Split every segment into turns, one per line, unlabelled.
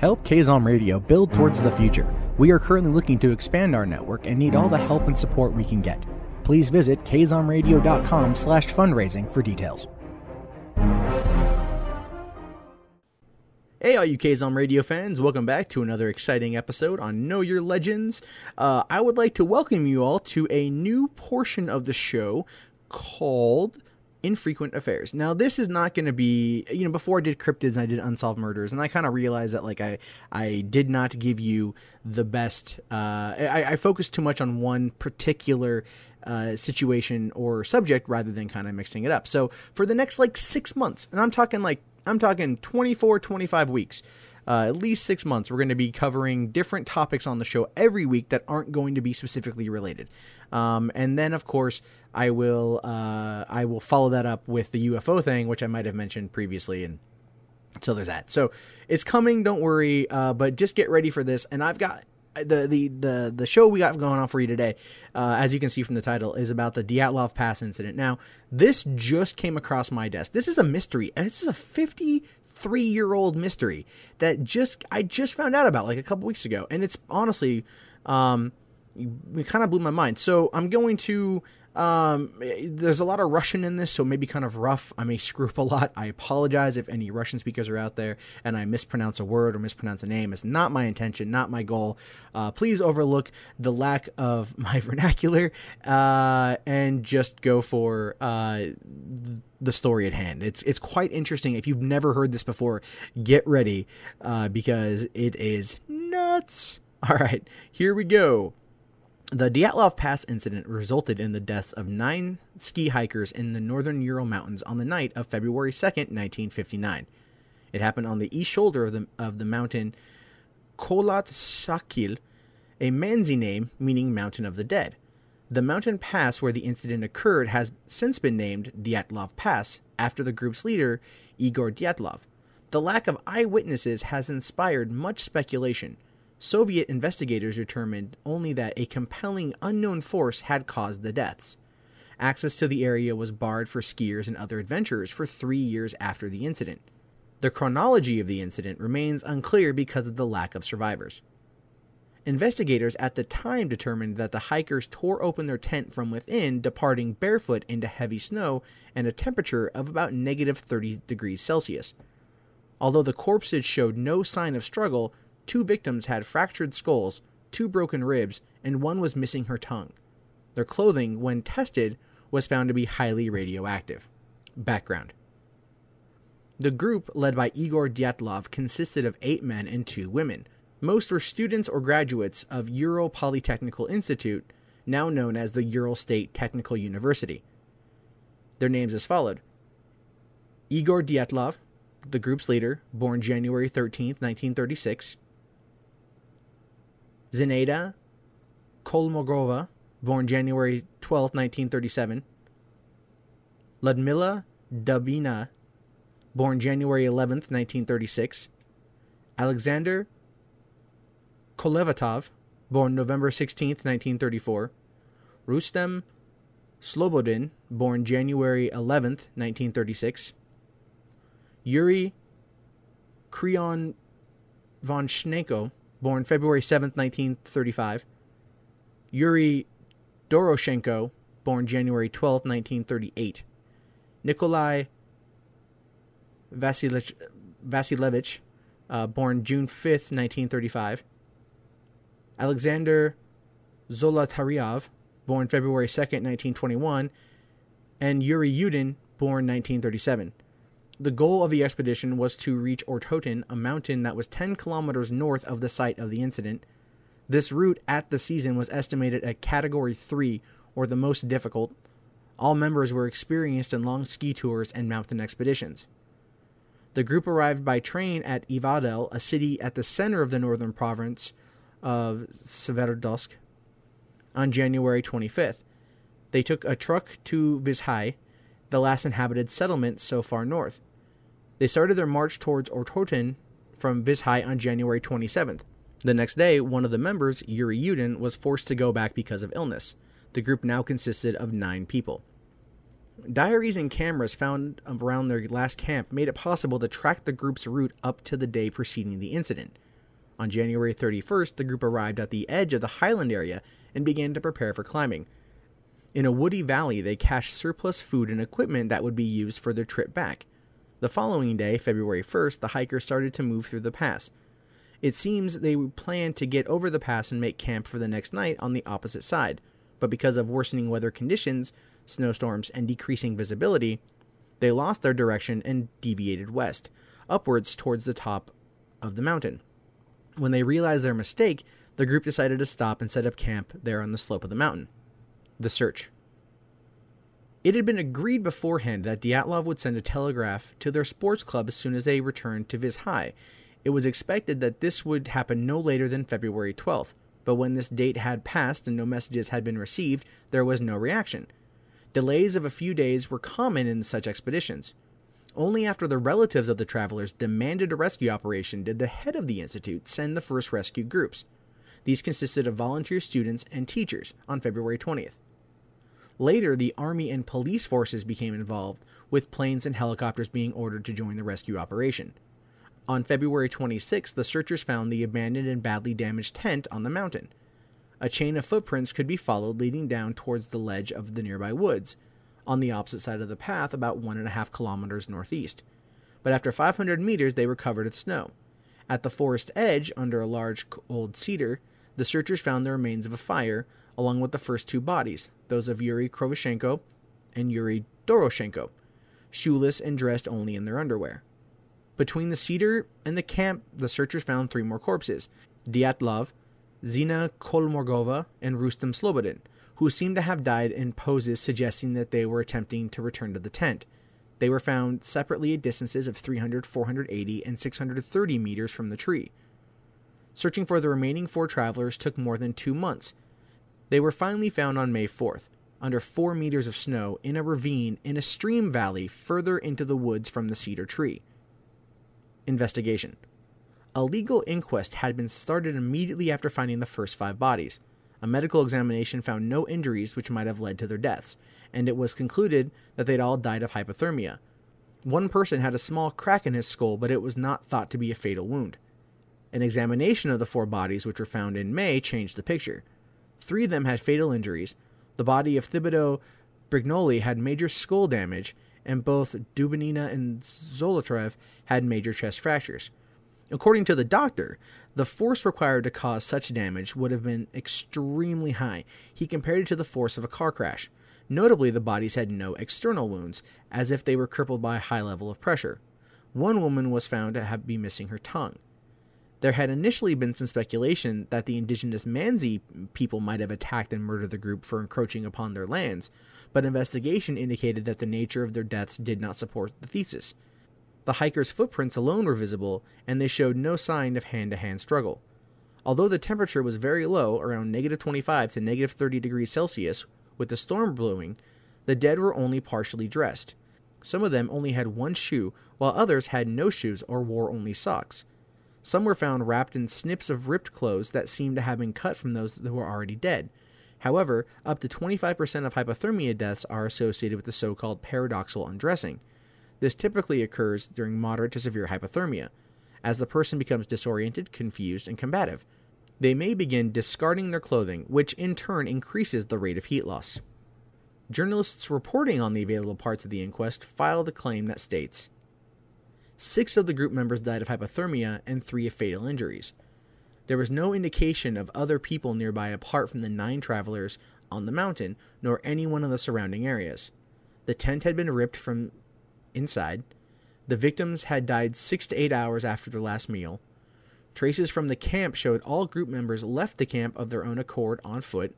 Help kzomradio build towards the future. We are currently looking to expand our network and need all the help and support we can get. Please visit kzomradio.com/fundraising for details. Hey all you KZOM Radio fans, welcome back to another exciting episode on Know Your Legends. I would like to welcome you all to a new portion of the show called Infrequent Affairs. Now this is not going to be, before I did cryptids and I did unsolved murders, and I kind of realized that I did not give you the best, I focused too much on one particular situation or subject rather than kind of mixing it up. So for the next 6 months, and I'm talking 24, 25 weeks, at least 6 months, we're going to be covering different topics on the show every week that aren't going to be specifically related. And then, of course, I will follow that up with the UFO thing, which I might have mentioned previously, and so there's that. So it's coming, don't worry, but just get ready for this. And I've got the show we got going on for you today, as you can see from the title, is about the Dyatlov Pass Incident. Now, this just came across my desk. This is a mystery, and this is a 53-year-old mystery that I just found out about a couple weeks ago, and it's honestly, it kind of blew my mind. So I'm going to, there's a lot of Russian in this, so maybe kind of rough. I may screw up a lot. I apologize if any Russian speakers are out there and I mispronounce a word or mispronounce a name. It's not my intention, not my goal. Please overlook the lack of my vernacular, and just go for, the story at hand. It's quite interesting. If you've never heard this before, get ready, because it is nuts. All right, here we go. The Dyatlov Pass incident resulted in the deaths of 9 ski hikers in the northern Ural Mountains on the night of February 2nd, 1959. It happened on the east shoulder of the mountain Kholat Shakil, a Mansi name meaning Mountain of the Dead. The mountain pass where the incident occurred has since been named Dyatlov Pass after the group's leader, Igor Dyatlov. The lack of eyewitnesses has inspired much speculation. Soviet investigators determined only that a compelling unknown force had caused the deaths. Access to the area was barred for skiers and other adventurers for 3 years after the incident. The chronology of the incident remains unclear because of the lack of survivors. Investigators at the time determined that the hikers tore open their tent from within, departing barefoot into heavy snow and a temperature of about negative 30 degrees Celsius. Although the corpses showed no sign of struggle, 2 victims had fractured skulls, 2 broken ribs, and 1 was missing her tongue. Their clothing, when tested, was found to be highly radioactive. Background. The group, led by Igor Dyatlov, consisted of 8 men and 2 women. Most were students or graduates of Ural Polytechnical Institute, now known as the Ural State Technical University. Their names as followed. Igor Dyatlov, the group's leader, born January 13, 1936. Zinaida Kolmogorova, born January 12, 1937. Ludmila Dubina, born January 11, 1936. Alexander Kolevatov, born November 16, 1934. Rustem Slobodin, born January 11, 1936. Yuri Kryonvonshenko, born February 7, 1935. Yuri Doroshenko, born January 12, 1938. Nikolai Vasilevich, born June 5, 1935. Alexander Zolotaryov, born February 2, 1921. And Yuri Yudin, born 1937. The goal of the expedition was to reach Ortotin, a mountain that was 10 kilometers north of the site of the incident. This route at the season was estimated at Category 3, or the most difficult. All members were experienced in long ski tours and mountain expeditions. The group arrived by train at Ivadel, a city at the center of the northern province of Sverdlovsk, on January 25th. They took a truck to Vizhai, the last inhabited settlement so far north. They started their march towards Ortotin from Vizhai on January 27th. The next day, one of the members, Yuri Yudin, was forced to go back because of illness. The group now consisted of 9 people. Diaries and cameras found around their last camp made it possible to track the group's route up to the day preceding the incident. On January 31st, the group arrived at the edge of the highland area and began to prepare for climbing. In a woody valley, they cached surplus food and equipment that would be used for their trip back. The following day, February 1st, the hikers started to move through the pass. It seems they planned to get over the pass and make camp for the next night on the opposite side, but because of worsening weather conditions, snowstorms, and decreasing visibility, they lost their direction and deviated west, upwards towards the top of the mountain. When they realized their mistake, the group decided to stop and set up camp there on the slope of the mountain. The search. It had been agreed beforehand that Dyatlov would send a telegraph to their sports club as soon as they returned to Vizhai. It was expected that this would happen no later than February 12th, but when this date had passed and no messages had been received, there was no reaction. Delays of a few days were common in such expeditions. Only after the relatives of the travelers demanded a rescue operation did the head of the institute send the first rescue groups. These consisted of volunteer students and teachers on February 20th. Later, the army and police forces became involved, with planes and helicopters being ordered to join the rescue operation. On February 26th, the searchers found the abandoned and badly damaged tent on the mountain. A chain of footprints could be followed leading down towards the ledge of the nearby woods, on the opposite side of the path about 1.5 kilometers northeast. But after 500 meters, they were covered in snow. At the forest edge, under a large old cedar, the searchers found the remains of a fire, along with the first two bodies, those of Yuri Krovoshenko and Yuri Doroshenko, shoeless and dressed only in their underwear. Between the cedar and the camp, the searchers found 3 more corpses: Dyatlov, Zina Kolmorgova, and Rustem Slobodin, who seemed to have died in poses suggesting that they were attempting to return to the tent. They were found separately at distances of 300, 480, and 630 meters from the tree. Searching for the remaining 4 travelers took more than 2 months. They were finally found on May 4th, under 4 meters of snow, in a ravine in a stream valley further into the woods from the cedar tree. Investigation. A legal inquest had been started immediately after finding the first 5 bodies. A medical examination found no injuries which might have led to their deaths, and it was concluded that they'd all died of hypothermia. One person had a small crack in his skull, but it was not thought to be a fatal wound. An examination of the 4 bodies which were found in May changed the picture. 3 of them had fatal injuries. The body of Thibodeau Brignoli had major skull damage, and both Dubinina and Zolotrev had major chest fractures. According to the doctor, the force required to cause such damage would have been extremely high. He compared it to the force of a car crash. Notably, the bodies had no external wounds, as if they were crippled by a high level of pressure. One woman was found to be missing her tongue. There had initially been some speculation that the indigenous Mansi people might have attacked and murdered the group for encroaching upon their lands, but investigation indicated that the nature of their deaths did not support the thesis. The hikers' footprints alone were visible, and they showed no sign of hand-to-hand struggle. Although the temperature was very low, around -25 to -30 degrees Celsius, with the storm blowing, the dead were only partially dressed. Some of them only had 1 shoe, while others had no shoes or wore only socks. Some were found wrapped in snips of ripped clothes that seemed to have been cut from those that were already dead. However, up to 25% of hypothermia deaths are associated with the so-called paradoxical undressing. This typically occurs during moderate to severe hypothermia, as the person becomes disoriented, confused, and combative. They may begin discarding their clothing, which in turn increases the rate of heat loss. Journalists reporting on the available parts of the inquest filed a claim that states, 6 of the group members died of hypothermia and 3 of fatal injuries. There was no indication of other people nearby apart from the 9 travelers on the mountain, nor anyone in the surrounding areas. The tent had been ripped from inside. The victims had died 6 to 8 hours after their last meal. Traces from the camp showed all group members left the camp of their own accord on foot.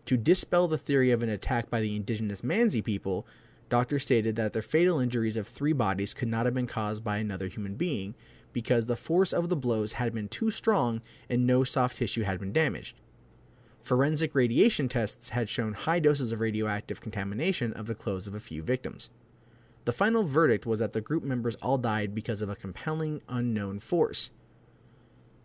To dispel the theory of an attack by the indigenous Mansi people, doctors stated that their fatal injuries of 3 bodies could not have been caused by another human being because the force of the blows had been too strong and no soft tissue had been damaged. Forensic radiation tests had shown high doses of radioactive contamination of the clothes of a few victims. The final verdict was that the group members all died because of a compelling unknown force.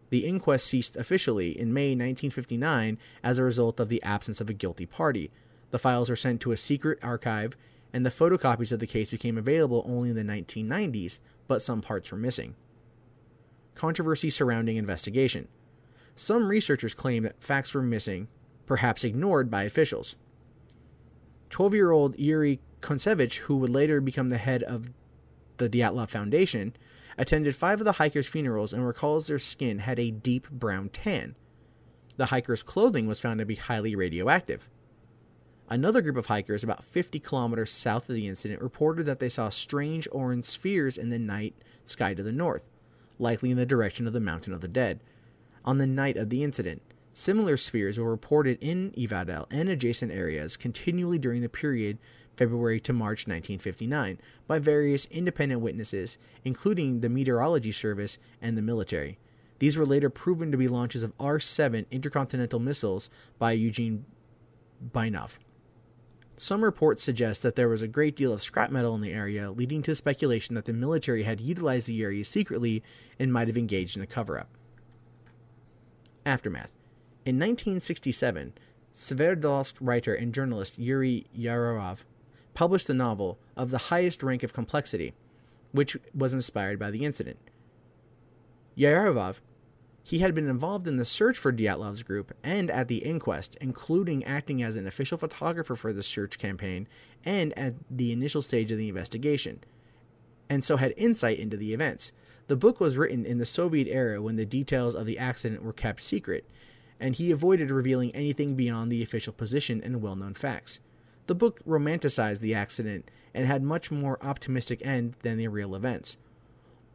The inquest ceased officially in May 1959 as a result of the absence of a guilty party. The files were sent to a secret archive, and the photocopies of the case became available only in the 1990s, but some parts were missing. controversy surrounding investigation. Some researchers claim that facts were missing, perhaps ignored by officials. 12-year-old Yuri Kontsevich, who would later become the head of the Dyatlov Foundation, attended 5 of the hikers' funerals and recalls their skin had a deep brown tan. The hikers' clothing was found to be highly radioactive. Another group of hikers about 50 kilometers south of the incident reported that they saw strange orange spheres in the night sky to the north, likely in the direction of the Mountain of the Dead. On the night of the incident, similar spheres were reported in Ivadel and adjacent areas continually during the period February to March 1959 by various independent witnesses, including the Meteorology Service and the military. These were later proven to be launches of R-7 intercontinental missiles by Eugene Bainov. Some reports suggest that there was a great deal of scrap metal in the area, leading to speculation that the military had utilized the area secretly and might have engaged in a cover-up. Aftermath. In 1967, Sverdlovsk writer and journalist Yuri Yarov published the novel Of the Highest Rank of Complexity, which was inspired by the incident. Yarov, he had been involved in the search for Dyatlov's group and at the inquest, including acting as an official photographer for the search campaign and at the initial stage of the investigation, and so had insight into the events. The book was written in the Soviet era when the details of the accident were kept secret, and he avoided revealing anything beyond the official position and well-known facts. The book romanticized the accident and had much more optimistic end than the real events.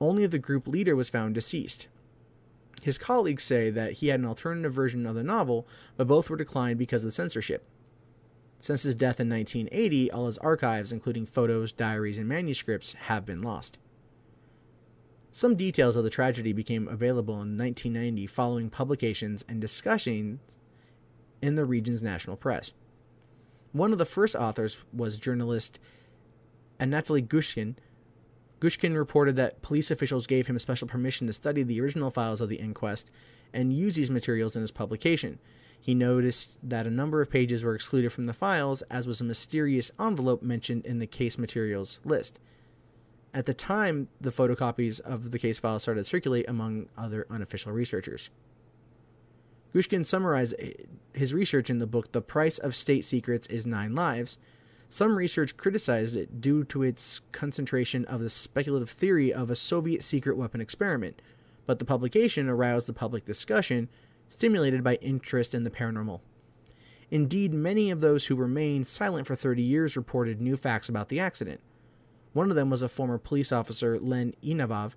Only the group leader was found deceased. His colleagues say that he had an alternative version of the novel, but both were declined because of censorship. Since his death in 1980, all his archives, including photos, diaries, and manuscripts, have been lost. Some details of the tragedy became available in 1990 following publications and discussions in the region's national press. One of the first authors was journalist Anatoly Gushkin. Gushkin reported that police officials gave him special permission to study the original files of the inquest and use these materials in his publication. He noticed that a number of pages were excluded from the files, as was a mysterious envelope mentioned in the case materials list. At the time, the photocopies of the case files started to circulate among other unofficial researchers. Gushkin summarized his research in the book The Price of State Secrets is 9 Lives. Some research criticized it due to its concentration of the speculative theory of a Soviet secret weapon experiment, but the publication aroused the public discussion, stimulated by interest in the paranormal. Indeed, many of those who remained silent for 30 years reported new facts about the accident. One of them was a former police officer, Len Inavov,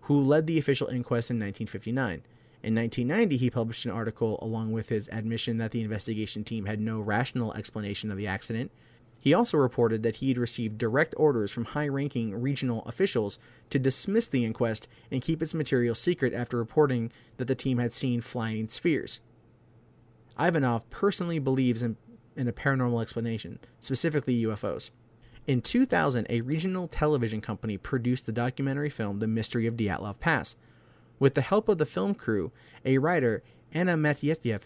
who led the official inquest in 1959. In 1990, he published an article along with his admission that the investigation team had no rational explanation of the accident. He also reported that he had received direct orders from high-ranking regional officials to dismiss the inquest and keep its material secret after reporting that the team had seen flying spheres. Ivanov personally believes in a paranormal explanation, specifically UFOs. In 2000, a regional television company produced the documentary film The Mystery of Dyatlov Pass. With the help of the film crew, a writer, Anna Matyev,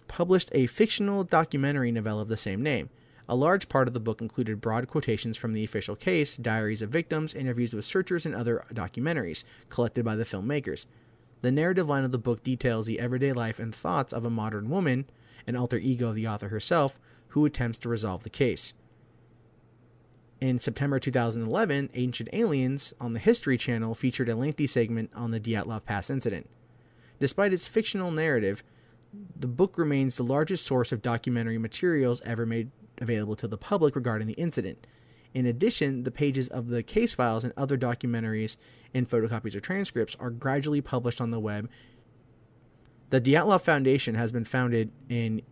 published a fictional documentary novella of the same name. A large part of the book included broad quotations from the official case, diaries of victims, interviews with searchers, and other documentaries collected by the filmmakers. The narrative line of the book details the everyday life and thoughts of a modern woman, an alter ego of the author herself, who attempts to resolve the case. In September 2011, Ancient Aliens on the History Channel featured a lengthy segment on the Dyatlov Pass Incident. Despite its fictional narrative, the book remains the largest source of documentary materials ever made available to the public regarding the incident. In addition, the pages of the case files and other documentaries and photocopies or transcripts are gradually published on the web. The Dyatlov Foundation has been founded in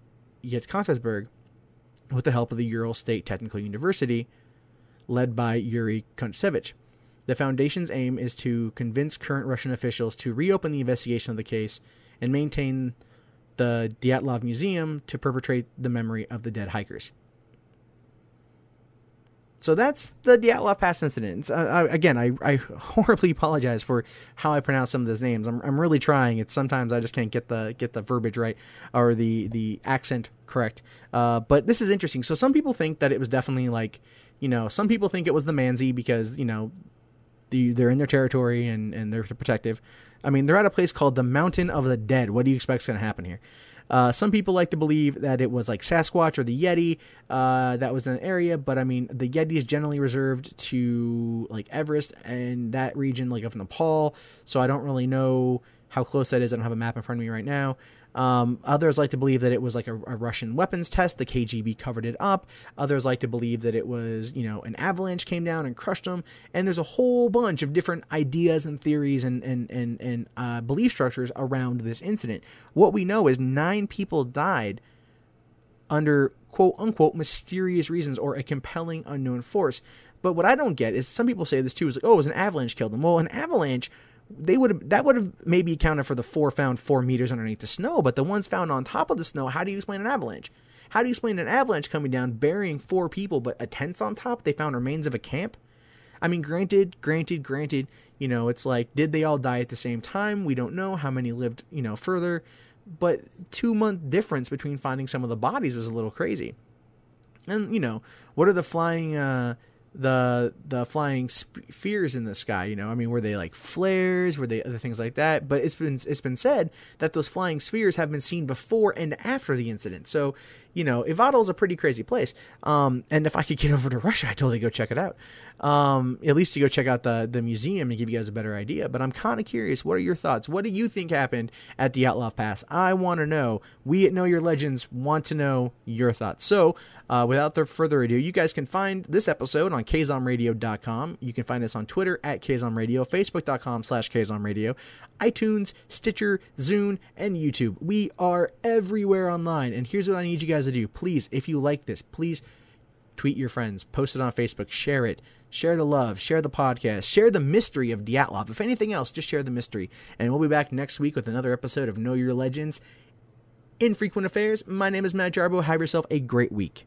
Yekaterinburg with the help of the Ural State Technical University, led by Yuri Kontsevich. The foundation's aim is to convince current Russian officials to reopen the investigation of the case and maintain the Dyatlov Museum to perpetuate the memory of the dead hikers. So that's the Dyatlov Pass Incident. I horribly apologize for how I pronounce some of those names. I'm really trying. It's sometimes I just can't get the verbiage right or the accent correct. But this is interesting. So some people think that it was definitely some people think it was the Manzi because, they're in their territory and they're protective. I mean, they're at a place called the Mountain of the Dead. What do you expect is going to happen here? Some people like to believe that it was like Sasquatch or the Yeti that was in the area, but I mean, the Yeti is generally reserved to like Everest and that region, like of Nepal. So I don't really know how close that is. I don't have a map in front of me right now. Others like to believe that it was like a Russian weapons test. The KGB covered it up. Others like to believe that it was, an avalanche came down and crushed them. And there's a whole bunch of different ideas and theories and belief structures around this incident. What we know is 9 people died under quote unquote mysterious reasons or a compelling unknown force. But what I don't get is some people say this too, is like, oh, it was an avalanche killed them. Well, an avalanche, that would have maybe accounted for the 4 found 4 meters underneath the snow, but the ones found on top of the snow, how do you explain an avalanche? How do you explain an avalanche coming down, burying 4 people, but a tent's on top? They found remains of a camp. I mean, granted, it's like, did they all die at the same time? We don't know how many lived, further, but 2-month difference between finding some of the bodies was a little crazy. And, what are the flying, the flying spheres in the sky, I mean, were they like flares, were they other things like that? But it's been said that those flying spheres have been seen before and after the incident. So, Ivadol is a pretty crazy place. And if I could get over to Russia, I'd totally go check it out. At least to go check out the museum and give you guys a better idea. But I'm kind of curious, what are your thoughts? What do you think happened at the Dyatlov Pass? I want to know. We at Know Your Legends want to know your thoughts. So, without further ado, you guys can find this episode on kzomradio.com. You can find us on Twitter at kzomradio, facebook.com/kzomradio, iTunes, Stitcher, Zune, and YouTube. We are everywhere online. And here's what I need you guys to do. Please, if you like this, please tweet your friends, post it on Facebook, share it, share the love, share the podcast, share the mystery of Dyatlov. If anything else, just share the mystery. And we'll be back next week with another episode of Know Your Legends, Infrequent Affairs. My name is Matt Jarbo. Have yourself a great week.